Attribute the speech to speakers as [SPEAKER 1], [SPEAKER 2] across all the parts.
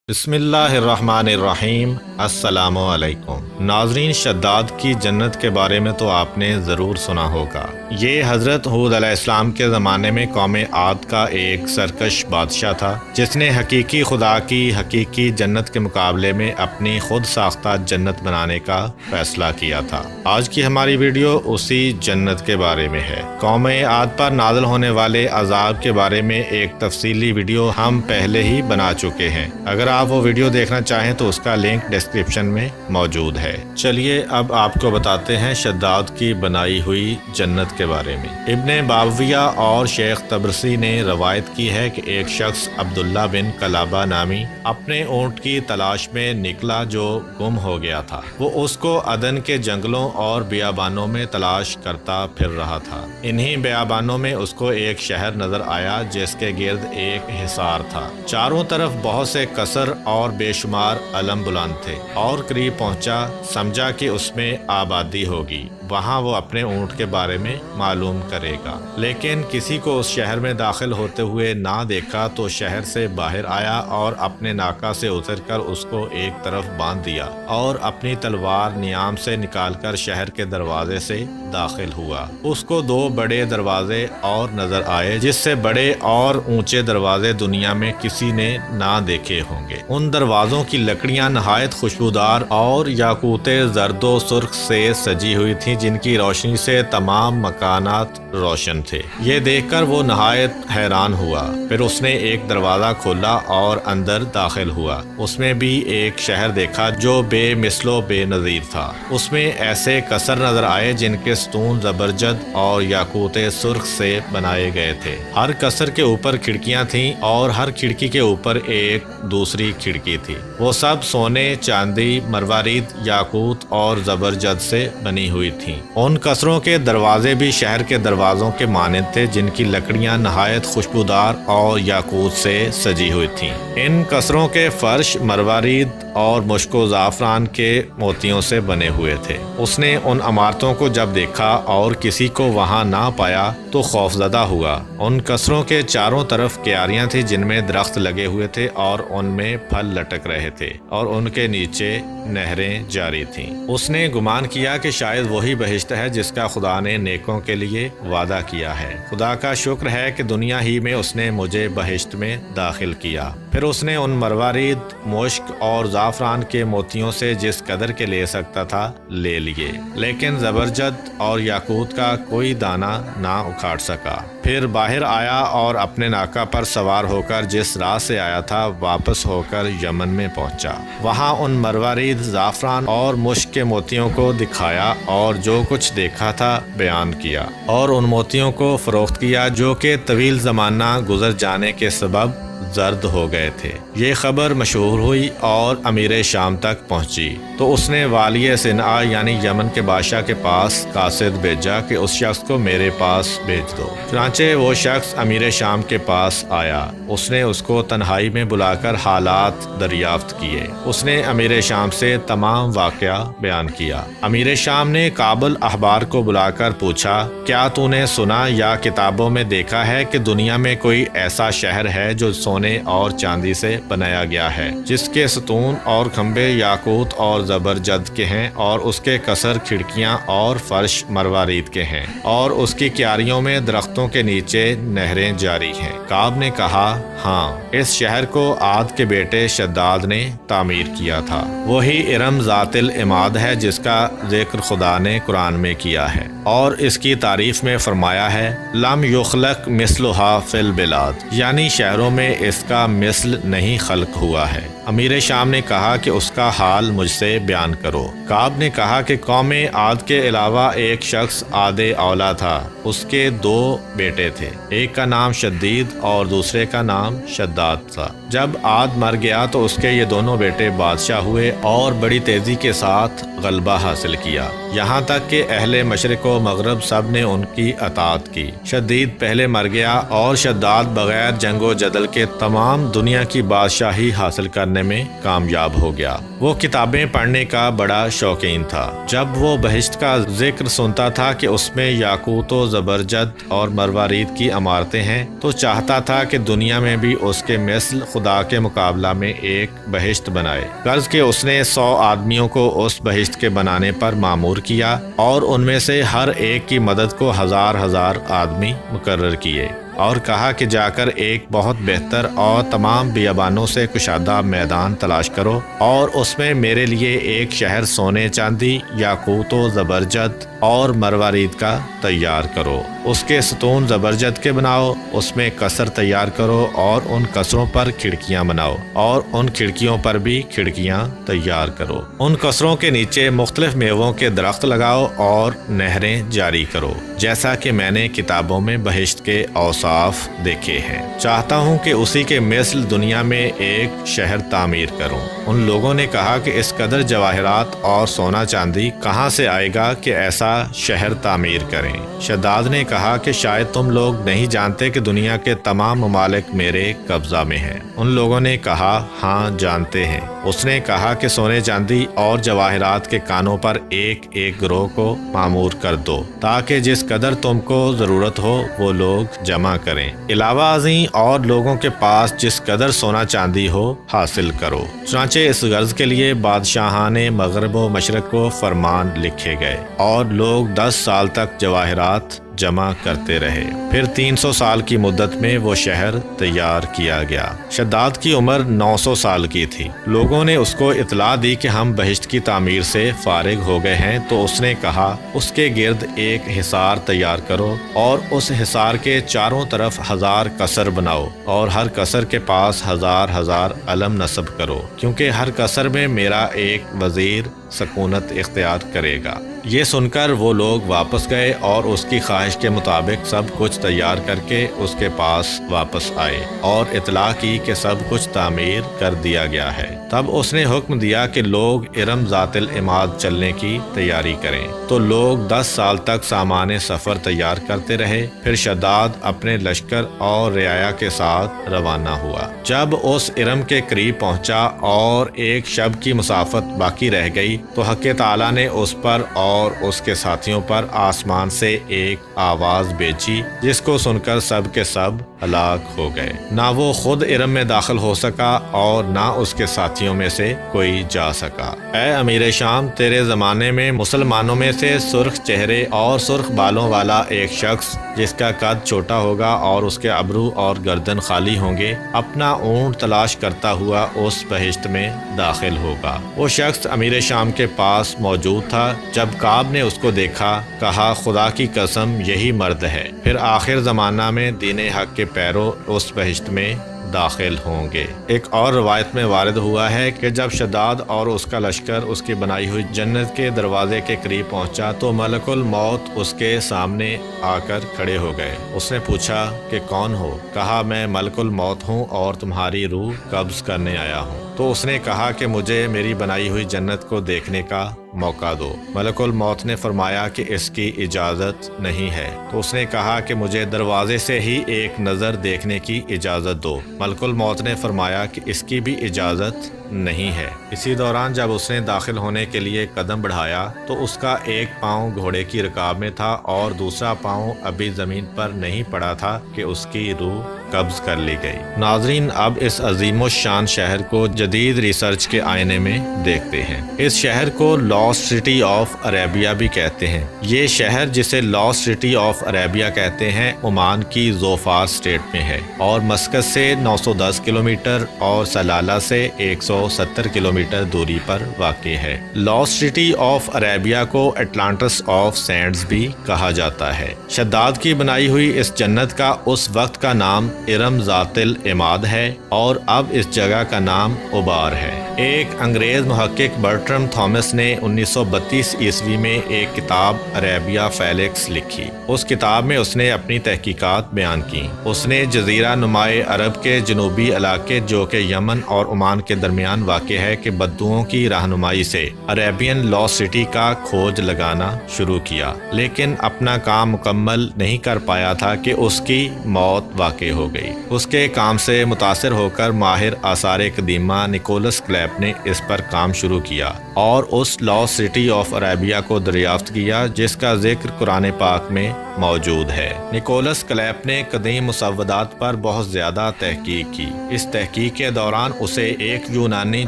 [SPEAKER 1] بسم اللہ الرحمن الرحیم۔ السلام علیکم ناظرین، شداد کی جنت کے بارے میں تو آپ نے ضرور سنا ہوگا۔ یہ حضرت ہود علیہ السلام کے زمانے میں قوم عاد کا ایک سرکش بادشاہ تھا جس نے حقیقی خدا کی حقیقی جنت کے مقابلے میں اپنی خود ساختہ جنت بنانے کا فیصلہ کیا تھا۔ آج کی ہماری ویڈیو اسی جنت کے بارے میں ہے۔ قوم عاد پر نازل ہونے والے عذاب کے بارے میں ایک تفصیلی ویڈیو ہم پہلے ہی بنا چکے ہیں۔ اگر آپ وہ ویڈیو دیکھنا چاہیں تو اس کا لنک ڈسکرپشن میں موجود ہے۔ چلیے اب آپ کو بتاتے ہیں شداد کی بنائی ہوئی جنت کے بارے میں۔ ابن باویہ اور شیخ تبرسی نے روایت کی ہے کہ ایک شخص عبداللہ بن کلابہ نامی اپنے اونٹ کی تلاش میں نکلا جو گم ہو گیا تھا۔ وہ اس کو عدن کے جنگلوں اور بیابانوں میں تلاش کرتا پھر رہا تھا۔ انہی بیابانوں میں اس کو ایک شہر نظر آیا جس کے گرد ایک حصار تھا۔ چاروں طرف بہت سے قصر اور بے شمار علم بلند تھے، اور قریب پہنچا، سمجھا کہ اس میں آبادی ہوگی، وہاں وہ اپنے اونٹ کے بارے میں معلوم کرے گا۔ لیکن کسی کو اس شہر میں داخل ہوتے ہوئے نہ دیکھا تو شہر سے باہر آیا اور اپنے ناکہ سے اتر کر اس کو ایک طرف باندھ دیا اور اپنی تلوار نیام سے نکال کر شہر کے دروازے سے داخل ہوا۔ اس کو دو بڑے دروازے اور نظر آئے جس سے بڑے اور اونچے دروازے دنیا میں کسی نے نہ دیکھے ہوں گے۔ ان دروازوں کی لکڑیاں نہایت خوشبودار اور یاقوت زرد و سرخ سے سجی ہوئی تھیں جن کی روشنی سے تمام مکانات روشن تھے۔ یہ دیکھ کر وہ نہایت حیران ہوا۔ پھر اس نے ایک دروازہ کھولا اور اندر داخل ہوا۔ اس میں بھی ایک شہر دیکھا جو بے مثل و بے نظیر تھا۔ اس میں ایسے قصر نظر آئے جن کے ستون زبرجد اور یاقوت سرخ سے بنائے گئے تھے۔ ہر قصر کے اوپر کھڑکیاں تھیں اور ہر کھڑکی کے اوپر ایک دوسری کھڑکی تھی۔ وہ سب سونے، چاندی، مروارید، یاقوت اور زبرجد سے بنی ہوئی تھیں۔ ان قصروں کے دروازے بھی شہر کے دروازوں کے مانند تھے جن کی لکڑیاں نہایت خوشبودار اور یاقوت سے سجی ہوئی تھیں۔ ان قصروں کے فرش مروارید اور مشک و زعفران کے موتیوں سے بنے ہوئے تھے۔ اس نے ان عمارتوں کو جب دیکھا اور کسی کو وہاں نہ پایا تو خوفزدہ ہوا۔ ان قصروں کے چاروں طرف کیاریاں تھیں جن میں درخت لگے ہوئے تھے اور ان میں پھل لٹک رہے تھے اور ان کے نیچے نہریں جاری تھیں۔ اس نے گمان کیا کہ شاید وہی بہشت ہے جس کا خدا نے نیکوں کے لیے وعدہ کیا ہے۔ خدا کا شکر ہے کہ دنیا ہی میں اس نے مجھے بہشت میں داخل کیا۔ پھر اس نے ان مروارید، مشک اور زعفران کے موتیوں سے جس قدر کے لے سکتا تھا لے لیے، لیکن زبرجد اور یاقوت کا کوئی دانہ نہ اکھاڑ سکا۔ پھر باہر آیا اور اپنے ناکہ پر سوار ہو کر جس راہ سے آیا تھا واپس ہو کر یمن میں پہنچا۔ وہاں ان مروارید، زعفران اور مشک کے موتیوں کو دکھایا اور جو کچھ دیکھا تھا بیان کیا، اور ان موتیوں کو فروخت کیا جو کہ طویل زمانہ گزر جانے کے سبب زرد ہو گئے تھے۔ یہ خبر مشہور ہوئی اور امیر شام تک پہنچی تو اس نے والی صنعا یعنی یمن کے بادشاہ کے پاس قاصد بھیجا کہ اس شخص کو میرے پاس بھیج دو۔ چنانچہ وہ شخص امیر شام کے پاس آیا۔ اس نے اس کو تنہائی میں بلا کر حالات دریافت کیے۔ اس نے امیر شام سے تمام واقعہ بیان کیا۔ امیر شام نے کابل احبار کو بلا کر پوچھا، کیا تو نے سنا یا کتابوں میں دیکھا ہے کہ دنیا میں کوئی ایسا شہر ہے جو سونے اور چاندی سے بنایا گیا ہے، جس کے ستون اور کھمبے یاقوت اور زبرجد کے ہیں، اور اس کے قصر، کھڑکیاں اور فرش مروارید کے ہیں، اور اس کی کیاریوں میں درختوں کے نیچے نہریں جاری ہیں؟ کعب نے کہا، ہاں، اس شہر کو عاد کے بیٹے شداد نے تعمیر کیا تھا۔ وہی ارم ذات العماد ہے جس کا ذکر خدا نے قرآن میں کیا ہے، اور اس کی تعریف میں فرمایا ہے، لم یخلق مثلھا فی البلاد، یعنی شہروں میں اس کا مثل نہیں خلق ہوا ہے۔ امیر شام نے کہا کہ اس کا حال مجھ سے بیان کرو۔ کعب نے کہا کہ قوم عاد کے علاوہ ایک شخص عاد اولا تھا، اس کے دو بیٹے تھے، ایک کا نام شدید اور دوسرے کا نام شداد تھا۔ جب عاد مر گیا تو اس کے یہ دونوں بیٹے بادشاہ ہوئے اور بڑی تیزی کے ساتھ غلبہ حاصل کیا، یہاں تک کہ اہل مشرق و مغرب سب نے ان کی اطاعت کی۔ شدید پہلے مر گیا اور شداد بغیر جنگ و جدل کے تمام دنیا کی بادشاہی حاصل کرنے میں کامیاب ہو گیا۔ وہ کتابیں پڑھنے کا بڑا شوقین تھا۔ جب وہ بہشت کا ذکر سنتا تھا کہ اس میں یاقوت و زبرجد اور مروارید کی عمارتیں ہیں تو چاہتا تھا کہ دنیا میں بھی اس کے مثل خدا کے مقابلہ میں ایک بہشت بنائے۔ غرض کہ اس نے 100 آدمیوں کو اس بہشت کے بنانے پر مامور کیا اور ان میں سے ہر ایک کی مدد کو ہزار ہزار آدمی مقرر کیے، اور کہا کہ جا کر ایک بہت بہتر اور تمام بیابانوں سے کشادہ میدان تلاش کرو اور اس میں میرے لیے ایک شہر سونے چاندی یاقوت و زبرجد اور مروارید کا تیار کرو۔ اس کے ستون زبرجد کے بناؤ، اس میں قصر تیار کرو اور ان قصروں پر کھڑکیاں بناؤ اور ان کھڑکیوں پر بھی کھڑکیاں تیار کرو۔ ان قصروں کے نیچے مختلف میووں کے درخت لگاؤ اور نہریں جاری کرو، جیسا کہ میں نے کتابوں میں بہشت کے اوصاف دیکھے ہیں۔ چاہتا ہوں کہ اسی کے مثل دنیا میں ایک شہر تعمیر کروں۔ ان لوگوں نے کہا کہ اس قدر جواہرات اور سونا چاندی کہاں سے آئے گا کہ ایسا شہر تعمیر کریں؟ شداد نے کہا کہ شاید تم لوگ نہیں جانتے کہ دنیا کے تمام ممالک میرے قبضہ میں ہیں۔ ان لوگوں نے کہا ہاں جانتے ہیں۔ اس نے کہا کہ سونے چاندی اور جواہرات کے کانوں پر ایک ایک گروہ کو مامور کر دو تاکہ جس قدر تم کو ضرورت ہو وہ لوگ جمع کریں، علاوہ ازیں اور لوگوں کے پاس جس قدر سونا چاندی ہو حاصل کرو۔ چنانچہ اس غرض کے لیے بادشاہان مغرب و مشرق کو فرمان لکھے گئے اور لوگ 10 سال تک جواہرات جمع کرتے رہے۔ پھر 300 سال کی مدت میں وہ شہر تیار کیا گیا۔ شداد کی عمر 900 سال کی تھی۔ لوگوں نے اس کو اطلاع دی کہ ہم بہشت کی تعمیر سے فارغ ہو گئے ہیں تو اس نے کہا اس کے گرد ایک حصار تیار کرو اور اس حصار کے چاروں طرف 1000 قصر بناؤ اور ہر قصر کے پاس 1000 علم نصب کرو، کیونکہ ہر قصر میں میرا ایک وزیر سکونت اختیار کرے گا۔ یہ سن کر وہ لوگ واپس گئے اور اس کی خواہش کے مطابق سب کچھ تیار کر کے اس کے پاس واپس آئے اور اطلاع کی کہ سب کچھ تعمیر کر دیا گیا ہے۔ تب اس نے حکم دیا کہ لوگ ارم ذات العماد چلنے کی تیاری کریں، تو لوگ 10 سال تک سامان سفر تیار کرتے رہے۔ پھر شداد اپنے لشکر اور رعایا کے ساتھ روانہ ہوا۔ جب اس ارم کے قریب پہنچا اور ایک شب کی مسافت باقی رہ گئی تو حق تعالیٰ نے اس پر اور اس کے ساتھیوں پر آسمان سے ایک آواز بھیجی جس کو سن کر سب کے سب ہلاک ہو گئے۔ نہ وہ خود ارم میں داخل ہو سکا اور نہ اس کے ساتھیوں میں سے کوئی جا سکا۔ اے امیر شام، تیرے زمانے میں مسلمانوں میں سے سرخ چہرے اور سرخ بالوں والا ایک شخص جس کا قد چھوٹا ہوگا اور اس کے ابرو اور گردن خالی ہوں گے، اپنا اونٹ تلاش کرتا ہوا اس بہشت میں داخل ہوگا۔ وہ شخص امیر شام کے پاس موجود تھا۔ جب کعب نے اس کو دیکھا، کہا خدا کی قسم یہی مرد ہے۔ پھر آخر زمانہ میں دین حق کے پیرو اس بہشت میں داخل ہوں گے۔ ایک اور روایت میں وارد ہوا ہے کہ جب شداد اور اس کا لشکر اس کی بنائی ہوئی جنت کے دروازے کے قریب پہنچا تو ملک الموت اس کے سامنے آ کر کھڑے ہو گئے۔ اس نے پوچھا کہ کون ہو؟ کہا میں ملک الموت ہوں اور تمہاری روح قبض کرنے آیا ہوں۔ تو اس نے کہا کہ مجھے میری بنائی ہوئی جنت کو دیکھنے کا موقع دو۔ ملک الموت نے فرمایا کہ اس کی اجازت نہیں ہے۔ تو اس نے کہا کہ مجھے دروازے سے ہی ایک نظر دیکھنے کی اجازت دو۔ ملک الموت نے فرمایا کہ اس کی بھی اجازت نہیں ہے۔ اسی دوران جب اس نے داخل ہونے کے لیے قدم بڑھایا تو اس کا ایک پاؤں گھوڑے کی رکاب میں تھا اور دوسرا پاؤں ابھی زمین پر نہیں پڑا تھا کہ اس کی روح قبض کر لی گئی۔ ناظرین، اب اس عظیم الشان شہر کو جدید ریسرچ کے آئینے میں دیکھتے ہیں۔ اس شہر کو لاسٹ سٹی آف عربیہ بھی کہتے ہیں۔ یہ شہر جسے لاسٹ سٹی آف عربیہ کہتے ہیں عمان کی ظفار اسٹیٹ میں ہے اور مسقط سے 910 کلومیٹر اور سلالہ سے 170 کلومیٹر دوری پر واقع ہے۔ لاسٹ سٹی آف عربیہ کو اٹلانٹس آف سینڈز بھی کہا جاتا ہے۔ شداد کی بنائی ہوئی اس جنت کا اس وقت کا نام ارم ذات العماد ہے اور اب اس جگہ کا نام عبار ہے۔ ایک انگریز محقق برٹرم تھامس نے 1932 عیسوی میں ایک کتاب عربیہ فیلکس لکھی۔ اس کتاب میں اس نے اپنی تحقیقات بیان کی۔ اس نے جزیرہ نمائے عرب کے جنوبی علاقے جو کہ یمن اور عمان کے درمیان واقع ہے کے بدوؤں کی رہنمائی سے عربین لاسٹ سٹی کا کھوج لگانا شروع کیا، لیکن اپنا کام مکمل نہیں کر پایا تھا کہ اس کی موت واقع ہو گئی۔ اس کے کام سے متاثر ہو کر ماہر آثار قدیمہ نکولس کلیپ نے اس پر کام شروع کیا اور اس لاس سٹی آف عرابیہ کو دریافت کیا جس کا ذکر قرآن پاک میں موجود ہے۔ نکولس کلیپ نے قدیم مسودات پر بہت زیادہ تحقیق کی۔ اس تحقیق کے دوران اسے ایک یونانی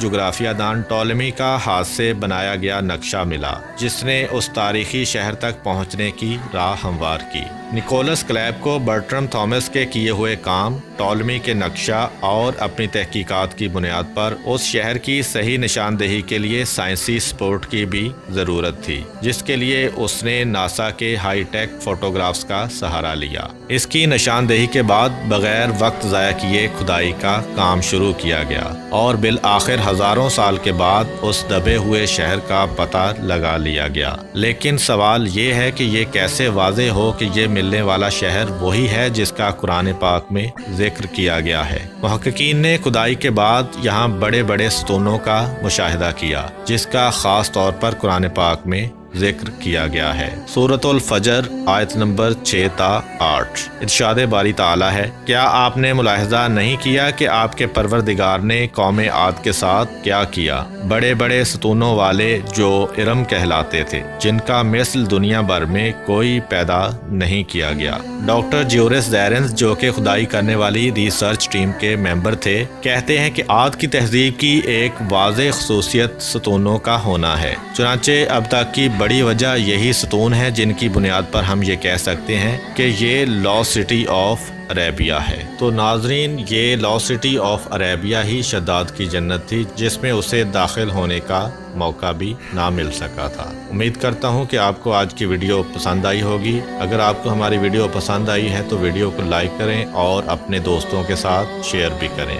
[SPEAKER 1] جغرافیہ دان ٹولمی کا ہاتھ سے بنایا گیا نقشہ ملا جس نے اس تاریخی شہر تک پہنچنے کی راہ ہموار کی۔ نکولس کلیپ کو برٹرم تھامس کے کیے ہوئے کام، ٹولمی کے نقشہ اور اپنی تحقیقات کی بنیاد پر اس شہر کی صحیح نشاندہی کے لیے سائنسی سپورٹ کی بھی ضرورت تھی، جس کے لیے اس نے ناسا کے ہائی ٹیک فوٹوگرافز کا سہارا لیا۔ اس کی نشاندہی کے بعد بغیر وقت ضائع کیے کھدائی کا کام شروع کیا گیا اور بالآخر ہزاروں سال کے بعد اس دبے ہوئے شہر کا پتہ لگا لیا گیا۔ لیکن سوال یہ ہے کہ یہ کیسے واضح ہو کہ یہ ملنے والا شہر وہی ہے جس کا قرآن پاک میں ذکر کیا گیا ہے؟ محققین نے کھدائی کے بعد یہاں بڑے بڑے ستونوں کا مشاہدہ کیا جس کا خاص طور پر قرآن پاک میں ذکر کیا گیا ہے۔ سورۃ الفجر آیت نمبر 6 تا 8 ارشاد باری تعالی ہے، کیا آپ نے ملاحظہ نہیں کیا کہ آپ کے پروردگار نے قوم عاد کے ساتھ کیا کیا؟ بڑے بڑے ستونوں والے جو ارم کہلاتے تھے، جن کا مثل دنیا بھر میں کوئی پیدا نہیں کیا گیا۔ ڈاکٹر جیورس زیرنز جو کہ کھدائی کرنے والی ریسرچ ٹیم کے ممبر تھے، کہتے ہیں کہ عاد کی تہذیب کی ایک واضح خصوصیت ستونوں کا ہونا ہے۔ چنانچہ اب تک کی بڑی وجہ یہی ستون ہے جن کی بنیاد پر ہم یہ کہہ سکتے ہیں کہ یہ لاس سٹی آف عرابیہ ہے۔ تو ناظرین، یہ لاس سٹی آف عرابیہ ہی شداد کی جنت تھی جس میں اسے داخل ہونے کا موقع بھی نہ مل سکا تھا۔ امید کرتا ہوں کہ آپ کو آج کی ویڈیو پسند آئی ہوگی۔ اگر آپ کو ہماری ویڈیو پسند آئی ہے تو ویڈیو کو لائک کریں اور اپنے دوستوں کے ساتھ شیئر بھی کریں۔